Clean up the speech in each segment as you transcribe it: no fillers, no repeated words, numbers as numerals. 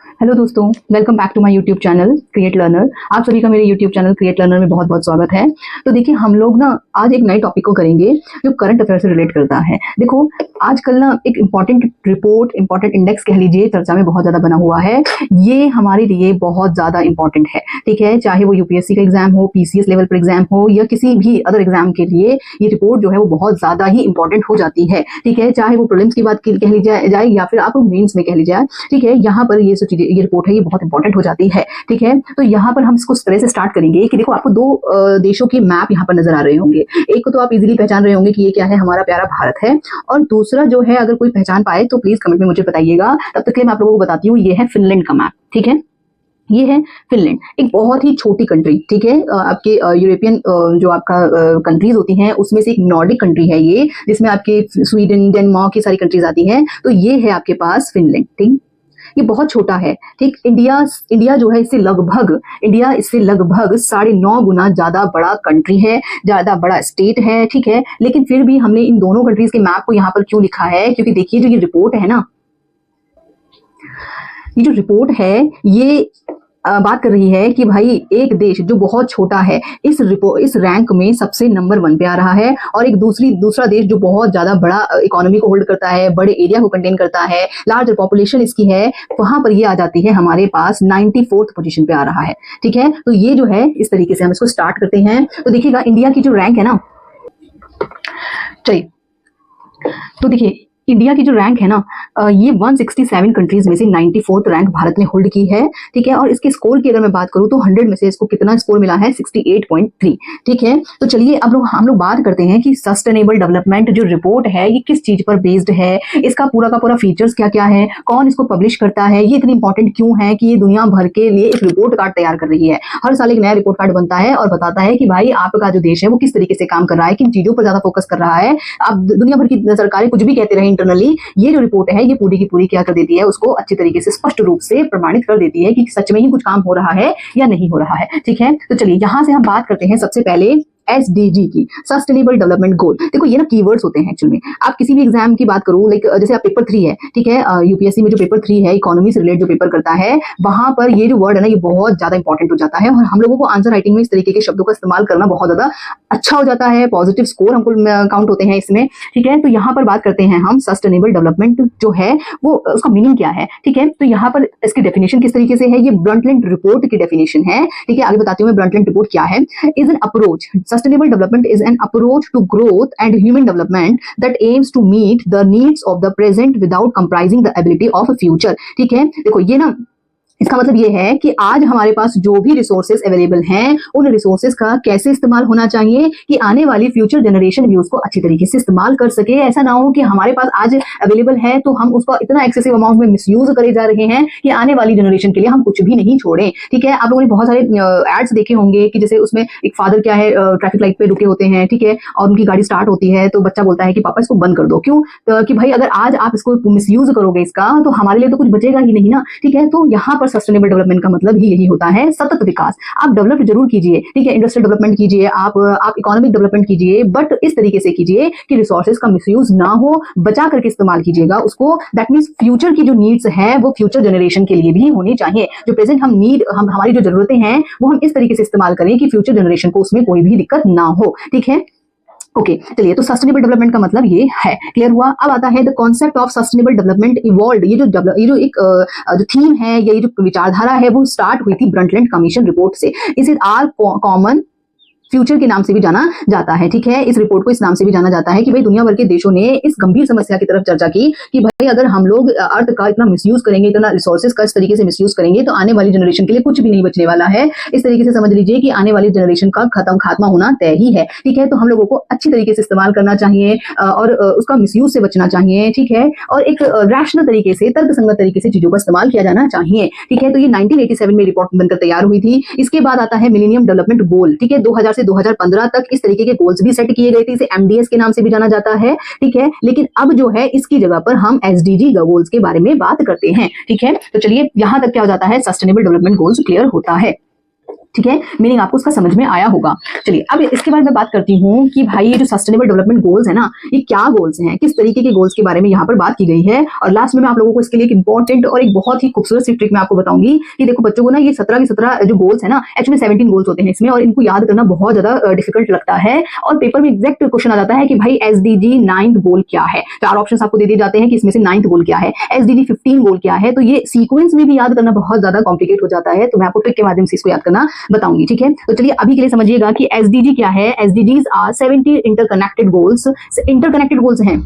Hello दोस्तों, welcome back to my YouTube channel Create Learner. आप सभी का मेरे यूट्यूब चैनल क्रिएट लर्नर में बहुत बहुत स्वागत है। तो देखिए, हम लोग ना आज एक नए टॉपिक को करेंगे जो करंट अफेयर से रिलेट करता है। देखो, आजकल ना एक इम्पॉर्टेंट रिपोर्ट, इम्पॉर्टेंट इंडेक्स कह लीजिए, चर्चा में बहुत ज्यादा बना हुआ है। ये हमारे लिए बहुत ज्यादा इंपॉर्टेंट है, ठीक है। चाहे वो यूपीएससी का एग्जाम हो, पीसीएस लेवल पर एग्जाम हो, या किसी भी अदर एग्जाम के लिए ये रिपोर्ट जो है वो बहुत ज्यादा ही इंपॉर्टेंट हो जाती है, ठीक है। चाहे वो प्रीलिम्स की बात कह ली जाए या फिर आप मेंस में कह ली जाए, ठीक है। यहाँ पर ये सब चीजें, ये रिपोर्ट है, ये बहुत इंपॉर्टेंट हो जाती है, ठीक है। तो यहाँ पर हम इसको इस तरह से स्टार्ट करेंगे कि देखो, आपको दो देशों के मैप यहाँ पर नजर आ रहे होंगे। एक को तो आप इजीली पहचान रहे होंगे कि ये क्या है, हमारा प्यारा भारत है। और दूसरा जो है, अगर कोई पहचान पाए तो प्लीज कमेंट में मुझे बताइएगा। तब तक के मैं आप लोगों को बताती हूँ, ये है फिनलैंड का मैप, ठीक है। ये है फिनलैंड, एक बहुत ही छोटी कंट्री, ठीक है। आपके यूरोपियन जो आपका कंट्रीज होती हैं उसमें से एक नॉर्डिक कंट्री है ये, जिसमें आपके स्वीडन, डेनमार्क की सारी कंट्रीज आती हैं। तो ये है आपके पास फिनलैंड, ठीक। ये बहुत छोटा है, ठीक। इंडिया जो है इससे लगभग 9.5 गुना ज्यादा बड़ा कंट्री है, ज्यादा बड़ा स्टेट है, ठीक है। लेकिन फिर भी हमने इन दोनों कंट्रीज के मैप को यहाँ पर क्यों लिखा है, क्योंकि देखिए जो ये रिपोर्ट है ना, ये जो रिपोर्ट है ये बात कर रही है कि भाई एक देश जो बहुत छोटा है इस रैंक में सबसे नंबर 1 पे आ रहा है, और एक दूसरा देश जो बहुत ज्यादा बड़ा इकोनॉमी को होल्ड करता है, बड़े एरिया को कंटेन करता है, लार्ज पॉपुलेशन इसकी है, वहां पर ये आ जाती है हमारे पास 94th पोजीशन पे आ रहा है, ठीक है। तो ये जो है इस तरीके से हम इसको स्टार्ट करते हैं। तो देखिएगा, इंडिया की जो रैंक है ना, चलिए, तो देखिए इंडिया की जो रैंक है ना, ये 167 कंट्रीज में से 94th रैंक भारत ने होल्ड की है, ठीक है। और इसके स्कोर की अगर मैं बात करूं तो 100 में से इसको कितना स्कोर मिला है, 68.3, ठीक है। तो चलिए अब हम लोग बात करते हैं कि सस्टेनेबल डेवलपमेंट जो रिपोर्ट है ये किस चीज पर बेस्ड है, इसका पूरा का पूरा फीचर्स क्या क्या है, कौन इसको पब्लिश करता है, ये इतनी इंपॉर्टेंट क्यों है कि ये दुनिया भर के लिए एक रिपोर्ट कार्ड तैयार कर रही है। हर साल एक नया रिपोर्ट कार्ड बनता है और बताता है कि भाई आपका जो देश है वो किस तरीके से काम कर रहा है, किन चीजों पर ज्यादा फोकस कर रहा है। अब दुनिया भर की सरकारें कुछ भी कहते रहे इंटरनली, ये जो रिपोर्ट है ये पूरी की पूरी क्या कर देती है, उसको अच्छी तरीके से स्पष्ट रूप से प्रमाणित कर देती है कि सच में ही कुछ काम हो रहा है या नहीं हो रहा है, ठीक है। तो चलिए यहां से हम बात करते हैं सबसे पहले SDG की, सस्टेनेबल डेवलपमेंट गोल। देखो ये ना कीवर्ड्स होते हैं एक्चुअली में। आप किसी भी एग्जाम की बात करो, लाइक जैसे आप पेपर 3 है, ठीक है, यूपीएससी में जो पेपर 3 है, इकोनॉमी से रिलेटेड जो पेपर करता है, वहां पर ये जो वर्ड है ना, ये बहुत ज्यादा इंपॉर्टेंट हो जाता है। और हम लोगों को आंसर राइटिंग में इस तरीके के शब्दों का इस्तेमाल करना बहुत ज्यादा अच्छा हो जाता है, पॉजिटिव स्कोर हमको काउंट होते हैं इसमें, ठीक है। तो यहाँ पर बात करते हैं हम सस्टेनेबल डेवलपमेंट जो है वो उसका मीनिंग क्या है, ठीक है। तो यहाँ पर इसकी डेफिनेशन किस तरीके से है, ये ब्रंटलैंड रिपोर्ट की डेफिनेशन है, ठीक है। आगे बताती हूँ मैं ब्रंटलैंड रिपोर्ट क्या है। Is an approach, sustainable development is an approach to growth and human development that aims to meet the needs of the present without compromising the ability of a future, ठीक है। देखो ये ना, इसका मतलब ये है कि आज हमारे पास जो भी रिसोर्सेज अवेलेबल हैं, उन रिसोर्सेज का कैसे इस्तेमाल होना चाहिए कि आने वाली फ्यूचर जनरेशन भी उसको अच्छी तरीके से इस्तेमाल कर सके। ऐसा ना हो कि हमारे पास आज अवेलेबल है तो हम उसको इतना एक्सेसिव अमाउंट में मिसयूज करे जा रहे हैं कि आने वाली जनरेशन के लिए हम कुछ भी नहीं छोड़ें, ठीक है। आप लोगों ने बहुत सारे एड्स देखे होंगे कि जैसे उसमें एक फादर क्या है, ट्रैफिक लाइट पे रुके होते हैं, ठीक है, और उनकी गाड़ी स्टार्ट होती है तो बच्चा बोलता है कि पापा इसको बंद कर दो। क्यों? तो कि भाई अगर आज आप इसको मिसयूज करोगे इसका, तो हमारे लिए तो कुछ बचेगा ही नहीं ना, ठीक है। तो यहाँ पर सस्टेनेबल डेवलपमेंट का मतलब ही यही होता है, सतत विकास। आप डेवलप जरूर कीजिए, ठीक है, इंडस्ट्रियल डेवलपमेंट कीजिए, आप इकोनॉमिक डेवलपमेंट कीजिए, बट इस तरीके से कीजिए कि रिसोर्सेज का मिसयूज ना हो, बचा करके इस्तेमाल कीजिएगा उसको। दैट मींस फ्यूचर की जो नीड्स है वो फ्यूचर जनरेशन के लिए भी होनी चाहिए। जो प्रेजेंट हम हमारी जो जरूरतें हैं वो हम इस तरीके से इस्तेमाल करें कि फ्यूचर जनरेशन को उसमें कोई भी दिक्कत ना हो, ठीक है। ओके, चलिए, तो सस्टेनेबल डेवलपमेंट का मतलब ये है, क्लियर हुआ। अब आता है the concept of sustainable development evolved. ये जो एक जो थीम है या ये जो विचारधारा है वो स्टार्ट हुई थी ब्रंटलैंड कमीशन रिपोर्ट से। इस इज आल कॉमन फ्यूचर के नाम से भी जाना जाता है, ठीक है। इस रिपोर्ट को इस नाम से भी जाना जाता है कि भाई दुनिया भर के देशों ने इस गंभीर समस्या की तरफ चर्चा की कि भाई अगर हम लोग अर्थ का इतना मिसयूज करेंगे, इतना रिसोर्सेज का इस तरीके से मिसयूज करेंगे तो आने वाली जनरेशन के लिए कुछ भी नहीं बचने वाला है। इस तरीके से समझ लीजिए कि आने वाली जनरेशन का खात्मा होना तय ही है, ठीक है। तो हम लोगों को अच्छी तरीके से इस्तेमाल करना चाहिए और उसका मिसयूज से बचना चाहिए, ठीक है। और एक रैशनल तरीके से, तर्कसंगत तरीके से चीजों का इस्तेमाल किया जाना चाहिए, ठीक है। तो ये 1987 में रिपोर्ट बनकर तैयार हुई थी। इसके बाद आता है मिलेनियम डेवलपमेंट गोल, ठीक है। 2000 से 2015 तक इस तरीके के गोल्स भी सेट किए गए थे, इसे MDS के नाम से भी जाना जाता है, ठीक है। लेकिन अब जो है इसकी जगह पर हम SDG गोल्स के बारे में बात करते हैं, ठीक है। तो चलिए यहां तक क्या हो जाता है, सस्टेनेबल डेवलपमेंट गोल्स क्लियर होता है। ठीक है, मीनिंग आपको उसका समझ में आया होगा। चलिए अब इसके बारे में बात करती हूँ कि भाई ये जो सस्टेनेबल डेवलपमेंट गोल्स है ना, ये क्या गोल्स हैं, किस तरीके के गोल्स के बारे में यहाँ पर बात की गई है। और लास्ट में मैं आप लोगों को इसके लिए एक इंपॉर्टेंट और एक बहुत ही खूबसूरत सी ट्रिक मैं आपको बताऊंगी कि देखो बच्चों को ना ये 17 के 17 जो गोल्स है ना, एक्चुअली 17 गोल्स होते हैं इसमें, और इनको याद करना बहुत ज्यादा डिफिकल्ट लगता है। और पेपर में एग्जैक्ट क्वेश्चन आ जाता है कि भाई एसडीजी 9th गोल क्या है। 4 ऑप्शन आपको दे दिए जाते हैं कि इसमें से 9th गोल क्या है, एसडीजी 15 गोल क्या है। तो ये सीक्वेंस में भी याद करना बहुत ज्यादा कॉम्प्लिकेट हो जाता है, तो मैं आपको ट्रिक के माध्यम से इसको याद करना बताऊंगी। ठीक है, तो चलिए अभी के लिए समझिएगा कि एसडीजी क्या है। SDGs are 70 interconnected goals. Interconnected goals हैं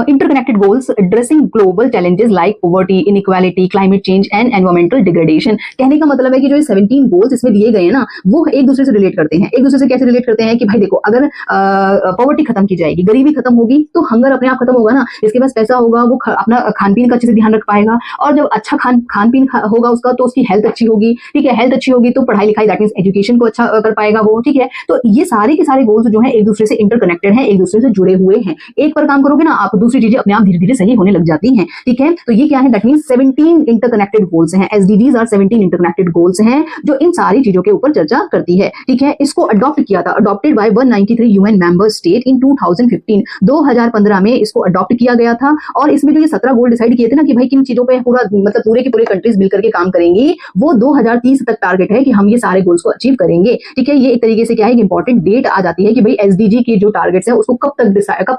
interconnected goals addressing global challenges like poverty, inequality, climate change and environmental degradation। कहने का मतलब है कि जो ये 17 गोल्स इसमें दिए गए हैं ना, वो एक दूसरे से रिलेट करते हैं। एक दूसरे से कैसे रिलेट करते हैं कि भाई देखो, अगर पॉवर्टी खत्म की जाएगी, गरीबी खत्म होगी, तो हंगर अपने आप खत्म होगा ना। जिसके पास पैसा होगा वो अपना खान पीन का अच्छे से ध्यान रख पाएगा, और जब अच्छा खान पीन होगा उसका, तो उसकी हेल्थ अच्छी होगी। ठीक है, हेल्थ अच्छी होगी तो पढ़ाई लिखाई, दैट मींस एजुकेशन को अच्छा कर पाएगा वो। ठीक है, तो ये सारे के सारे गोल्स जो है एक दूसरे से इंटरकनेक्टेड हैं, एक दूसरे से जुड़े हुए हैं। एक पर काम करोगे ना आप, दूसरी चीजें अपने आप धीरे धीरे सही होने लग जाती हैं। ठीक है, तो ये क्या है, दैट मींस 17 इंटरकनेक्टेड गोल्स हैं। एसडीजीज आर 17 इंटरकनेक्टेड गोल्स हैं जो इन सारी चीजों के ऊपर चर्चा करती है। ठीक है, इसको अडॉप्ट किया था, adopted by 193 UN member state in 2015। 2015 में इसको अडॉप्ट किया गया था। और इसमें जो ये 17 गोल डिसाइड किए थे ना कि भाई किन चीजों पे पूरा मतलब पूरे के पूरे कंट्रीज मिलकर के काम करेंगी, वो 2030 तक टारगेट है कि हम ये सारे गोल्स को अचीव करेंगे। ठीक है, ये एक तरीके से क्या है, इंपॉर्टेंट डेट आ जाती है कि भाई एसडीजी के जो टारगेट्स है उसको कब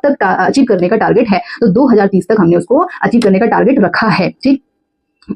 तक अचीव करने का टारगेट है। तो 2030 तक हमने उसको अचीव करने का टारगेट रखा है। ठीक,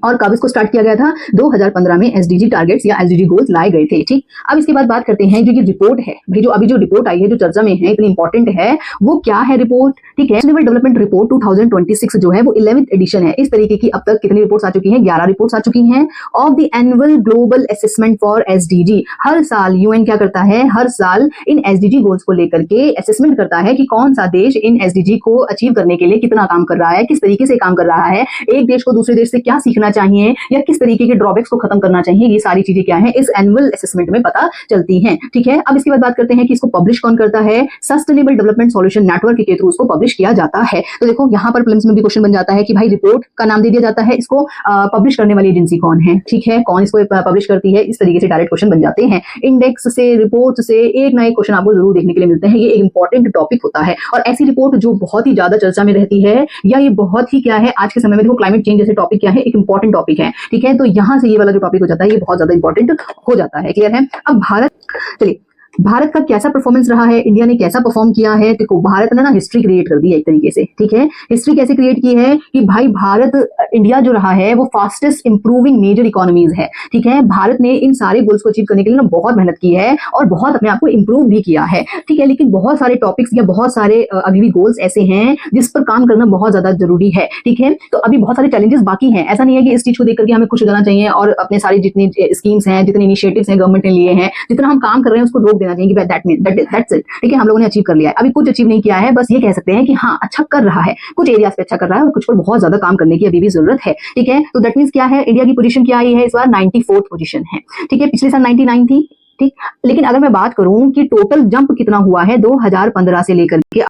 और कब इसको स्टार्ट किया गया था, 2015 में एसडीजी टारगेट्स या एसडीजी गोल्स लाए गए थे। ठीक, अब इसके बाद बात करते हैं जो ये रिपोर्ट है भाई, जो अभी जो रिपोर्ट आई है, जो चर्चा में है, इतनी इंपॉर्टेंट है, वो क्या है रिपोर्ट। ठीक है, सस्टेनेबल डेवलपमेंट रिपोर्ट 2026 जो है वो 11th एडिशन है। इस तरीके की अब तक कितनी रिपोर्ट्स आ चुकी हैं, 11 रिपोर्ट्स आ चुकी हैं of the annual global assessment for SDG. हर साल यूएन क्या करता है, हर साल इन एसडीजी गोल्स को लेकर के असेसमेंट करता है कि कौन सा देश इन एसडीजी को अचीव करने के लिए कितना काम कर रहा है, किस तरीके से काम कर रहा है, एक देश को दूसरे देश से क्या सीखना चाहिए या किस तरीके के ड्रॉबैक्स को खत्म करना चाहिए। ये सारी चीजें क्या है, इस एनुअल असेसमेंट में पता चलती हैं। ठीक है, अब इसके बाद बात करते हैं कि इसको पब्लिश कौन करता है। सस्टेनेबल डेवलपमेंट सॉल्यूशन नेटवर्क के थ्रू उसको पब्लिश किया जाता है। तो देखो यहाँ पर प्रीलिम्स में भी क्वेश्चन बन जाता है कि भाई रिपोर्ट का नाम दे दिया जाता है, इसको पब्लिश करने वाली एजेंसी कौन है। ठीक है, कौन इसको पब्लिश करती है, इस तरीके से डायरेक्ट क्वेश्चन बन जाते हैं। इंडेक्स से, रिपोर्ट से एक ना एक क्वेश्चन आपको जरूर देखने के लिए मिलते हैं। ये एक इंपॉर्टेंट टॉपिक होता है, और ऐसी रिपोर्ट जो बहुत ही ज्यादा चर्चा में रहती है, या ये बहुत ही क्या है आज के समय में, देखो क्लाइमेट चेंज जैसे टॉपिक क्या है, एक इंपॉर्टेंट टॉपिक है। ठीक है, तो यहाँ से ये वाला जो टॉपिक हो जाता है, ये बहुत ज्यादा इंपॉर्टेंट हो जाता है। क्लियर है। अब भारत, चलिए भारत का कैसा परफॉर्मेंस रहा है, इंडिया ने कैसा परफॉर्म किया है। देखो भारत ने ना हिस्ट्री क्रिएट कर दी है एक तरीके से। ठीक है, हिस्ट्री कैसे क्रिएट की है कि भाई भारत, इंडिया जो रहा है वो फास्टेस्ट इंप्रूविंग मेजर इकोनॉमीज है। ठीक है, भारत ने इन सारे गोल्स को अचीव करने के लिए ना बहुत मेहनत की है और बहुत अपने आप को इंप्रूव भी किया है। ठीक है, लेकिन बहुत सारे टॉपिक्स या बहुत सारे अभी भी गोल्स ऐसे हैं जिस पर काम करना बहुत ज्यादा जरूरी है। ठीक है, तो अभी बहुत सारे चैलेंजेस बाकी हैं। ऐसा नहीं है कि इस चीज को देख करके हमें खुश हो जाना चाहिए और अपने सारी जितनी स्कीम्स हैं, जितने इनिशिएटिव्स हैं गवर्नमेंट ने लिए हैं, जितना हम काम कर रहे हैं उसको रोक देना चाहिए कि दैट मीन दैट्स इट। ठीक है, हम लोगों ने अचीव कर लिया है, अभी कुछ अचीव नहीं किया है, बस ये कह सकते हैं कि हाँ अच्छा कर रहा है, कुछ एरियाज पे अच्छा कर रहा है और कुछ पर बहुत ज्यादा काम करने की अभी भी जरूरत है। ठीक है, तो दैट मींस क्या है, इंडिया की पोजीशन क्या आई है इस बार, 94th पोजीशन है। ठीक है, पिछले साल 99 थी। ठीक, लेकिन अगर मैं बात करूं कि टोटल जंप कितना हुआ है 2015 से लेकर के,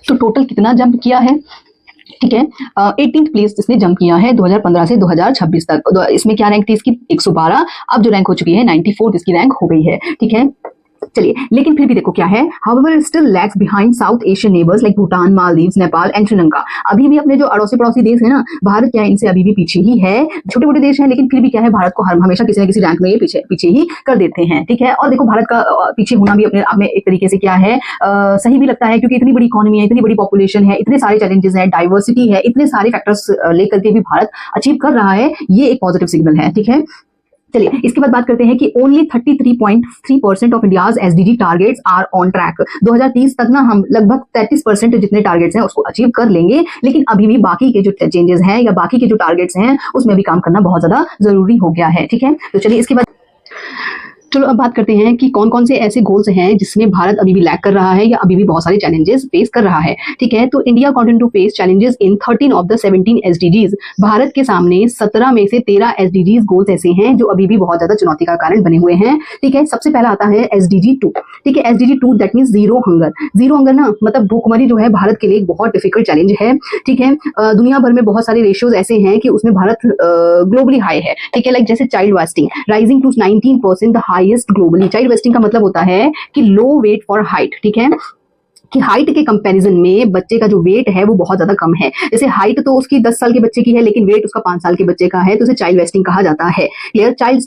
तो टोटल कितना जंप किया है। ठीक है, 18th प्लेस इसने जंप किया है 2015 से 2026 तक। इसमें क्या रैंक थी इसकी, 112, अब जो रैंक हो चुकी है 94th इसकी रैंक हो गई है। ठीक है, चलिए, लेकिन फिर भी देखो क्या है, however still lags behind South Asian neighbours like Bhutan, Maldives, Nepal and Sri Lanka. अभी भी अपने जो अड़ोसी पड़ोसी देश है ना, भारत क्या है इनसे अभी भी पीछे ही है। छोटे मोटे देश हैं लेकिन फिर भी क्या है, भारत को हमेशा किसी न किसी रैंक में ये पीछे ही कर देते हैं। ठीक है, और देखो भारत का पीछे होना भी अपने आप में एक तरीके से क्या है, सही भी लगता है, क्योंकि इतनी बड़ी इकोनॉमी है, इतनी बड़ी पॉपुलेशन है, इतने सारे चैलेंजेस है, डाइवर्सिटी है, इतने सारे फैक्टर्स लेकर के भी भारत अचीव कर रहा है, ये एक पॉजिटिव सिग्नल है। ठीक है, चलिए इसके बाद बात करते हैं कि only 33.3% of India's SDG targets are on track. 2030 तक ना हम लगभग 33% जितने टारगेट्स हैं उसको अचीव कर लेंगे, लेकिन अभी भी बाकी के जो चेंजेस हैं या बाकी के जो टारगेट्स हैं उसमें भी काम करना बहुत ज्यादा जरूरी हो गया है। ठीक है, तो चलिए इसके बाद चलो अब बात करते हैं कि कौन कौन से ऐसे गोल्स हैं जिसमें भारत अभी भी लैग कर रहा है या अभी भी बहुत सारे चैलेंजेस फेस कर रहा है। ठीक है, तो India continue to face challenges in 13 of the 17 SDGs. Bharat के सामने 17 में से 13 एसडीजीज गोल्स ऐसे हैं जो अभी भी बहुत ज्यादा चुनौती का कारण बने हुए हैं। ठीक है, सबसे पहला आता है एसडीजी 2। ठीक है, SDG 2 that means zero hunger. Zero hunger ना मतलब भूखमरी जो है भारत के लिए एक बहुत डिफिकल्ट चैलेंज है। ठीक है, दुनिया भर में बहुत सारे रेशियोज ऐसे हैं कि उसमें भारत ग्लोबली हाई है। ठीक है, लाइक जैसे child wasting rising to 19% the highest globally. Child wasting का मतलब होता है कि लो वेट फॉर हाइट। ठीक है, कि हाइट के कंपैरिजन में बच्चे का जो वेट है वो बहुत ज्यादा कम है। जैसे हाइट तो उसकी 10 साल के बच्चे की है लेकिन वेट उसका 5 साल के बच्चे का है, तो उसे चाइल्ड वेस्टिंग कहा जाता है। क्लियर। चाइल्ड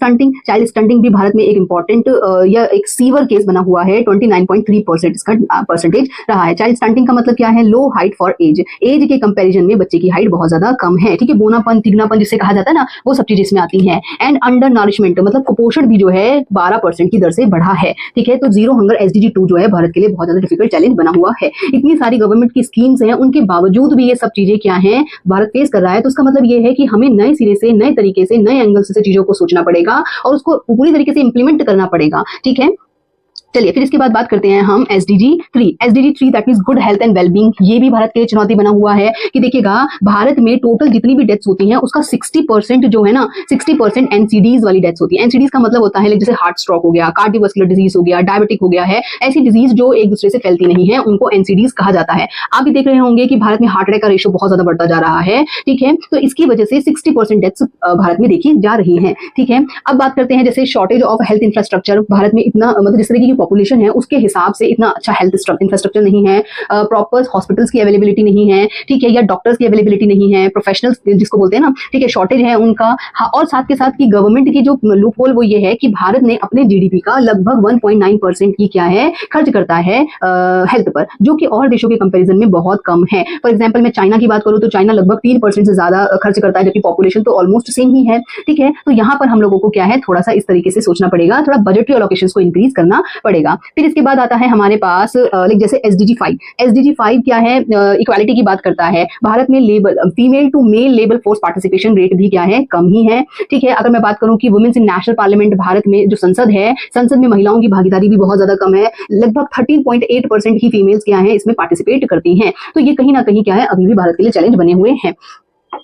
स्टंटिंग भी भारत में एक इंपॉर्टेंट या एक सीवर केस बना हुआ है। 29.3% इसका परसेंटेज रहा है। चाइल्ड स्टंटिंग का मतलब क्या है? लो हाइट फॉर एज। एज के कंपेरिजन में बच्चे की हाइट बहुत ज्यादा कम है। ठीक है, बोनापन तिगनापन जिसे कहा जाता है ना, वो सब चीजें इसमें आती हैं। एंड अंडर नरिशमेंट मतलब कुपोषण भी जो है 12% की दर से बढ़ा है। ठीक है, तो जीरो हंगर एसडीजी 2 जो है भारत के लिए बहुत ज्यादा डिफिकल्ट चैलेंज बना हुआ है। इतनी सारी गवर्नमेंट की स्कीम्स हैं, उनके बावजूद भी ये सब चीजें क्या हैं भारत फेस कर रहा है। तो उसका मतलब ये है कि हमें नए सिरे से, नए तरीके से, नए एंगल से चीजों को सोचना पड़ेगा और उसको पूरी तरीके से इंप्लीमेंट करना पड़ेगा। ठीक है, चलिए फिर इसके बाद बात करते हैं हम SDG 3। SDG 3 that means good health and wellbeing. ये भी भारत के लिए चुनौती बना हुआ है कि देखिएगा भारत में टोटल जितनी भी डेथ्स होती हैं उसका 60% जो है ना 60% एनसीडीज वाली डेथ्स होती है। एनसीडीज का मतलब होता है जैसे हार्ट स्ट्रोक हो गया, कार्डियोवास्कुलर डिजीज हो गया, डायबिटिक हो गया है, ऐसी डिजीज जो एक दूसरे से फैलती नहीं है उनको एनसीडीज कहा जाता है। आप भी देख रहे होंगे कि भारत में हार्ट अटैक का रेशियो बहुत ज्यादा बढ़ता जा रहा है। ठीक है, तो इसकी वजह से 60% डेथ्स भारत में देखी जा रही है। ठीक है, अब बात करते हैं जैसे shortage of health infrastructure. Bharat में इतना मतलब जिस तरीके की पॉपुलेशन है उसके हिसाब से इतना अच्छा हेल्थ इंफ्रास्ट्रक्चर नहीं है, प्रॉपर हॉस्पिटल्स की अवेलेबिलिटी नहीं है। ठीक है, या डॉक्टर्स की अवेलेबिलिटी नहीं है, प्रोफेशनल्स जिसको बोलते हैं ना, ठीक है, शॉर्टेज है उनका। हाँ, और साथ के साथ की गवर्नमेंट की जो लूप होल वो ये है कि भारत ने अपने जीडीपी का लगभग 1.9% की क्या है खर्च करता है हेल्थ पर, जो कि और देशों के कंपेरिजन में बहुत कम है। फॉर एग्जाम्पल मैं चाइना की बात करूं तो चाइना लगभग 3% से ज्यादा खर्च करता है, जबकि पॉपुलेशन तो ऑलमोस्ट सेम ही है। ठीक है, तो यहाँ पर हम लोगों को क्या है थोड़ा सा इस तरीके से सोचना पड़ेगा, थोड़ा बजटरी एलोकेशन को इंक्रीज करना पड़ेगा। फिर इसके बाद आता है हमारे पास लाइक जैसे एसडीजी 5। एसडीजी 5 क्या है? इक्वालिटी की बात करता है। भारत में labour female to male labour force participation rate भी क्या है कम ही है। ठीक है, अगर मैं बात करूं कि women's in national parliament, Bharat में जो संसद है, संसद में महिलाओं की भागीदारी भी बहुत ज्यादा कम है। लगभग 13.8% ही फीमेल्स क्या है इसमें पार्टिसिपेट करती हैं। तो ये कहीं ना कहीं क्या है अभी भी भारत के लिए चैलेंज बने हुए हैं।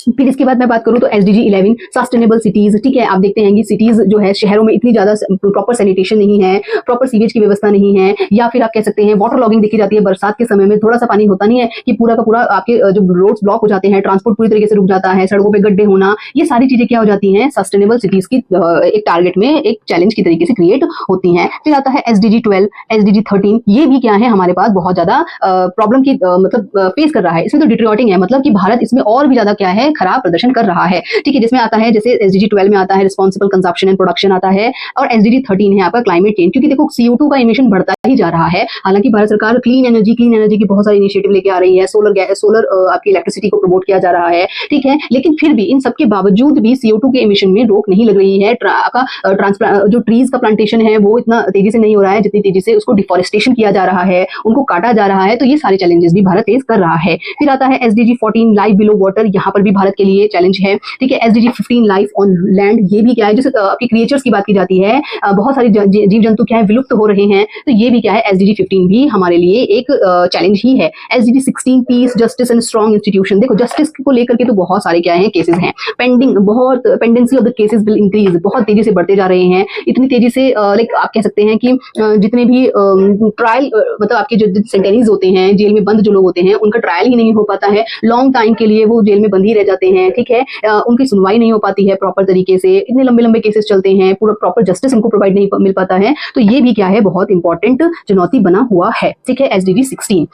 फिर इसके बाद मैं बात करूं तो एसडीजी 11 सस्टेनेबल सिटीज। ठीक है, आप देखते हैं कि सिटीज जो है शहरों में इतनी ज्यादा प्रॉपर सैनिटेशन नहीं है, प्रॉपर सीवेज की व्यवस्था नहीं है, या फिर आप कह सकते हैं वाटर लॉगिंग देखी जाती है। बरसात के समय में थोड़ा सा पानी होता नहीं है कि पूरा का पूरा आपके जो रोड्स ब्लॉक हो जाते हैं, ट्रांसपोर्ट पूरी तरीके से रुक जाता है, सड़कों पे गड्ढे होना, ये सारी चीजें क्या हो जाती हैं सस्टेनेबल सिटीज की एक टारगेट में, एक चैलेंज की तरीके से क्रिएट होती हैं। फिर आता है एसडीजी 12, एसडीजी 13। ये भी क्या है हमारे पास बहुत ज्यादा प्रॉब्लम की मतलब फेस कर रहा है। इसमें तो डिटेरियोरेटिंग है, मतलब कि भारत इसमें और भी ज्यादा क्या है खराब प्रदर्शन कर रहा है। ठीक है, जिसमें आता है जैसे एसडीजी 12 में आता है रिस्पांसिबल कंजप्शन एंड प्रोडक्शन आता है, और एसडीजी 13 है आपका क्लाइमेट चेंज। क्योंकि देखो CO2 का इमिशन बढ़ता ही जा रहा है। हालांकि भारत सरकार क्लीन एनर्जी की बहुत सारी इनिशिएटिव लेके आ रही है, सोलर आपकी इलेक्ट्रिसिटी को प्रमोट किया जा रहा है। ठीक है, लेकिन फिर भी इन सबके बावजूद भी CO2 के इमिशन में रोक नहीं लग रही है। जो ट्रीज का प्लांटेशन है वो इतना तेजी से नहीं हो रहा है जितनी तेजी से उसको डिफॉरेस्टेशन किया जा रहा है, उनको काटा जा रहा है। तो ये सारे चैलेंजेस भी भारत फेस कर रहा है। फिर आता है एसडीजी 14 लाइफ बिलो वाटर। यहाँ पर भी भारत के लिए चैलेंज है। ठीक है, एसडीजी 15 लाइफ ऑन लैंड। ये भी क्या है, जैसे आपके क्रिएचर्स की बात की जाती है, बहुत सारे जीव जंतु क्या है विलुप्त हो रहे हैं। तो ये भी क्या है एसडीजी 15 भी हमारे लिए एक चैलेंज ही है। SDG 16 piece justice and strong institution. देखो जस्टिस को लेकर के तो बहुत सारे क्या है केसेस हैं पेंडिंग, बहुत pendency of the cases will increase, बहुत तेजी से बढ़ते जा रहे हैं। इतनी तेजी से लाइक आप कह सकते हैं कि जितने भी ट्रायल मतलब आपके जो सेंटेनीज होते हैं, जेल में बंद जो लोग होते हैं, उनका ट्रायल ही नहीं हो पाता है। लॉन्ग टाइम के लिए वो जेल में बंद ही रह जाते हैं। ठीक है, उनकी सुनवाई नहीं हो पाती है प्रॉपर तरीके से, इतने लंबे लंबे केसेस चलते हैं, पूरा प्रॉपर जस्टिस उनको प्रोवाइड नहीं मिल पाता है। तो ये भी क्या है बहुत इंपॉर्टेंट चुनौती बना हुआ है। ठीक है, एसडीजी 16।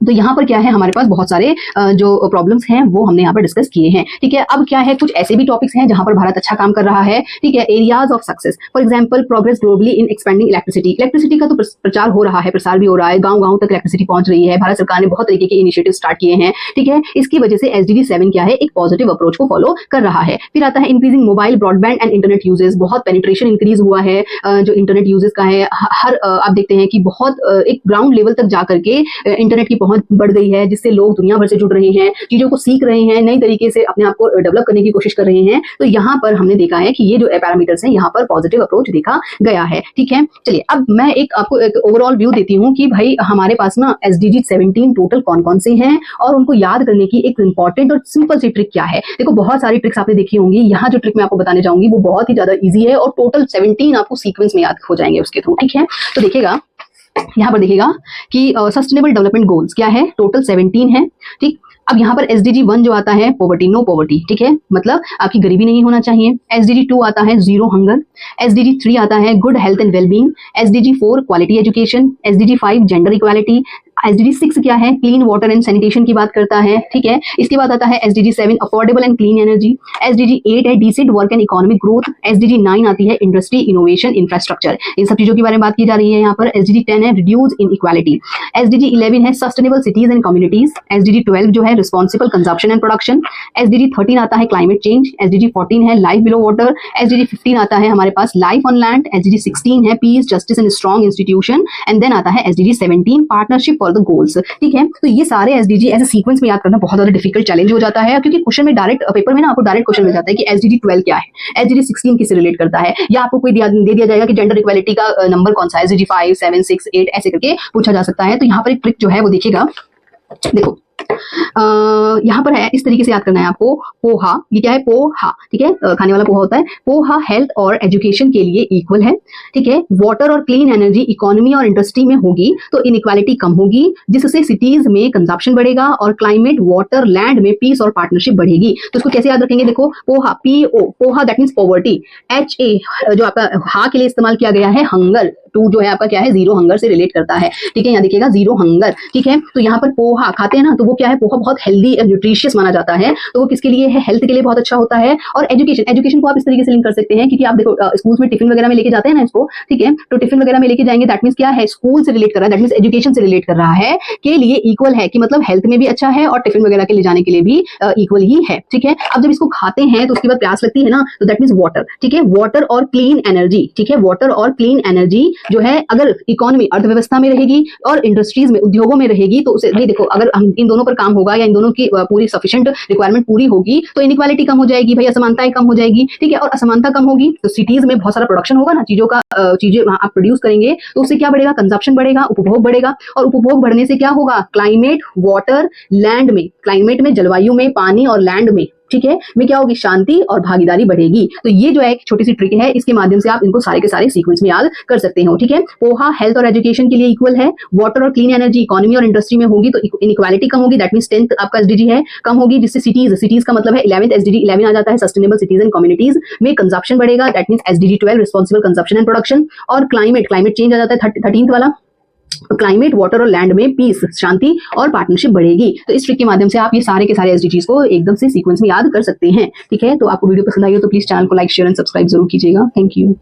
तो यहाँ पर क्या है हमारे पास बहुत सारे जो प्रॉब्लम्स हैं वो हमने यहाँ पर डिस्कस किए हैं। ठीक है, अब क्या है कुछ ऐसे भी टॉपिक्स हैं जहाँ पर भारत अच्छा काम कर रहा है। ठीक है, areas of success, for example progress globally in expanding electricity. Electricity का तो प्रचार हो रहा है, प्रसार भी हो रहा है, गाँव गाँव तक इलेक्ट्रिसिटी पहुंच रही है। भारत सरकार ने बहुत तरीके के इनिशिएटिव स्टार्ट किए हैं। ठीक है, इसकी वजह से एसडीजी 7 क्या है एक पॉजिटिव अप्रोच को फॉलो कर रहा है। फिर आता है increasing mobile broadband and internet uses. बहुत पेनिट्रेशन इंक्रीज हुआ है जो इंटरनेट यूजेस का है। हर आप देखते हैं कि बहुत एक ग्राउंड लेवल तक जाकर के इंटरनेट की पहुंच बढ़ गई है, जिससे लोग दुनिया भर से जुड़ रहे हैं, चीजों को सीख रहे हैं, नई तरीके से अपने आप को डेवलप करने की कोशिश कर रहे हैं। तो यहाँ पर हमने देखा है कि ये जो पैरामीटर्स हैं यहाँ पर पॉजिटिव अप्रोच देखा गया है। ठीक है, चलिए अब मैं आपको एक ओवरऑल व्यू देती हूँ कि भाई हमारे पास ना SDG 17 टोटल कौन कौन से हैं और उनको याद करने की एक इंपॉर्टेंट और सिंपल सी ट्रिक क्या है। देखो बहुत सारी ट्रिक्स आपने देखी होंगी, यहाँ जो ट्रिक मैं आपको बताने जाऊंगी वो बहुत ही ज्यादा इजी है और टोटल 17 आपको सीक्वेंस में याद हो जाएंगे उसके थ्रू। ठीक है, तो देखिएगा यहाँ पर देखिएगा कि सस्टेनेबल डेवलपमेंट गोल्स क्या है, टोटल 17 है। ठीक, अब यहाँ पर SDG 1 जो आता है पॉवर्टी, नो पॉवर्टी। ठीक है, मतलब आपकी गरीबी नहीं होना चाहिए। SDG 2 आता है जीरो हंगर। SDG 3 आता है good health and wellbeing. SDG 4 quality education. SDG 5 gender equality. SDG 6 क्या है, क्लीन वाटर एंड सैनिटेशन की बात करता है। ठीक है, इसके बाद आता है SDG 7 affordable and clean energy. SDG 8 है decent work and economic growth. SDG 9 आती है इंडस्ट्री इनोवेशन इंफ्रास्ट्रक्चर, इन सब चीजों के बारे में बात की जा रही है यहाँ पर। SDG 10 है रिड्यूस इनइक्वालिटी। SDG 11 है sustainable cities and communities. SDG 12 जो है responsible consumption and production. SDG 13 आता है क्लाइमेट चेंज। SDG 14 है लाइफ बिलो वाटर। SDG 15 आता है हमारे पास लाइफ ऑन लैंड। SDG 16 है peace justice and strong institution. And then आता है SDG 17 partnership for the goals. ठीक है, तो ये सारे SDG ऐसे सीक्वेंस में याद करना बहुत ज्यादा डिफिकल्ट चैलेंज हो जाता है, क्योंकि क्वेश्चन में डायरेक्ट पेपर में ना आपको डायरेक्ट क्वेश्चन मिल जाता है कि SDG 12 क्या है, SDG 16 किससे रिलेट करता है, या आपको कोई दे दिया जाएगा कि जेंडर इक्वालिटी का नंबर कौन सा है, SDG 5, 7, 6, 8 ऐसे करके पूछा जा सकता है। तो यहाँ पर एक ट्रिक जो है वो देखिएगा, देखो यहाँ पर है, इस तरीके से याद करना है आपको। पोहा, ये क्या है, पोहा। ठीक है, खाने वाला पोहा होता है। पोहा हेल्थ और एजुकेशन के लिए इक्वल है। ठीक है, वाटर और क्लीन एनर्जी इकोनॉमी और इंडस्ट्री में होगी तो इनइक्वालिटी कम होगी, जिससे सिटीज में कंजप्शन बढ़ेगा और क्लाइमेट वाटर लैंड में पीस और पार्टनरशिप बढ़ेगी। तो इसको कैसे याद रखेंगे, देखो poha, PO, poha that means poverty. HA जो आपका हा के लिए इस्तेमाल किया गया है, हंगर। 2 जो है आपका क्या है, जीरो हंगर से रिलेट करता है। ठीक है, यहाँ देखिएगा जीरो हंगर। ठीक है, तो यहाँ पर पोहा खाते हैं ना, तो वो क्या है, पोहा बहुत हेल्दी और न्यूट्रिशियस माना जाता है। तो वो किसके लिए है, हेल्थ के लिए बहुत अच्छा होता है। और एजुकेशन को आप इस तरीके से लिंक कर सकते हैं, क्योंकि आप देखो स्कूल में टिफिन वगैरह में लेके जाते हैं ना इसको। ठीक है, तो टिफिन वगैरह में लेके जाएंगे, दैट मीन्स क्या है, स्कूल से रिलेट कर रहा है, दैट मीन्स एजुकेशन से रिलेट कर रहा है, के लिए इक्वल है, कि मतलब हेल्थ में भी अच्छा है और टिफिन वगैरह के ले जाने के लिए भी इक्वल ही है। ठीक है, अब जब इसको खाते हैं तो उसके बाद प्यास लगती है ना, तो दैट मीन्स वाटर। ठीक है, वाटर और क्लीन एनर्जी। ठीक है, वाटर और क्लीन एनर्जी जो है अगर इकोनॉमी अर्थव्यवस्था में रहेगी और इंडस्ट्रीज में, उद्योगों में रहेगी, तो उसे ये देखो, अगर हम इन दोनों पर काम होगा या इन दोनों की पूरी सफिशिएंट रिक्वायरमेंट पूरी होगी तो इनइक्वालिटी कम हो जाएगी, भाई असमानताएं कम हो जाएगी। ठीक है, और असमानता कम होगी तो सिटीज में बहुत सारा प्रोडक्शन होगा ना, चीजें आप प्रोड्यूस करेंगे, तो उससे क्या बढ़ेगा, कंजप्शन बढ़ेगा, उपभोग बढ़ेगा। और उपभोग बढ़ने से क्या होगा, क्लाइमेट, वाटर, लैंड में, क्लाइमेट में, जलवायु में, पानी और लैंड में, ठीक है, में क्या होगी, शांति और भागीदारी बढ़ेगी। तो ये जो है एक छोटी सी ट्रिक है, इसके माध्यम से आप इनको सारे के सारे सीक्वेंस में याद कर सकते हो। ठीक है, पोहा हेल्थ और एजुकेशन के लिए इक्वल है, वाटर और क्लीन एनर्जी इकोनॉमी और इंडस्ट्री में होगी तो इनइक्वालिटी कम होगी, दैट मींस 10th आपका SDG है, कम होगी, जिससे सिटीज का मतलब है 11th SDG 11 आ जाता है, सस्टेनेबल सिटीज एंड कम्युनिटीज में कंजप्शन बढ़ेगा, that means SDG 12 responsible consumption and production. और क्लाइमेट चेंज आ जाता है 13th वाला, क्लाइमेट, वाटर और लैंड में पीस, शांति और पार्टनरशिप बढ़ेगी। तो इस ट्रिक के माध्यम से आप ये सारे के सारे SDGs को एकदम से सीक्वेंस में याद कर सकते हैं। ठीक है, तो आपको वीडियो पसंद आई हो तो प्लीज चैनल को लाइक, शेयर एंड सब्सक्राइब जरूर कीजिएगा। Thank you.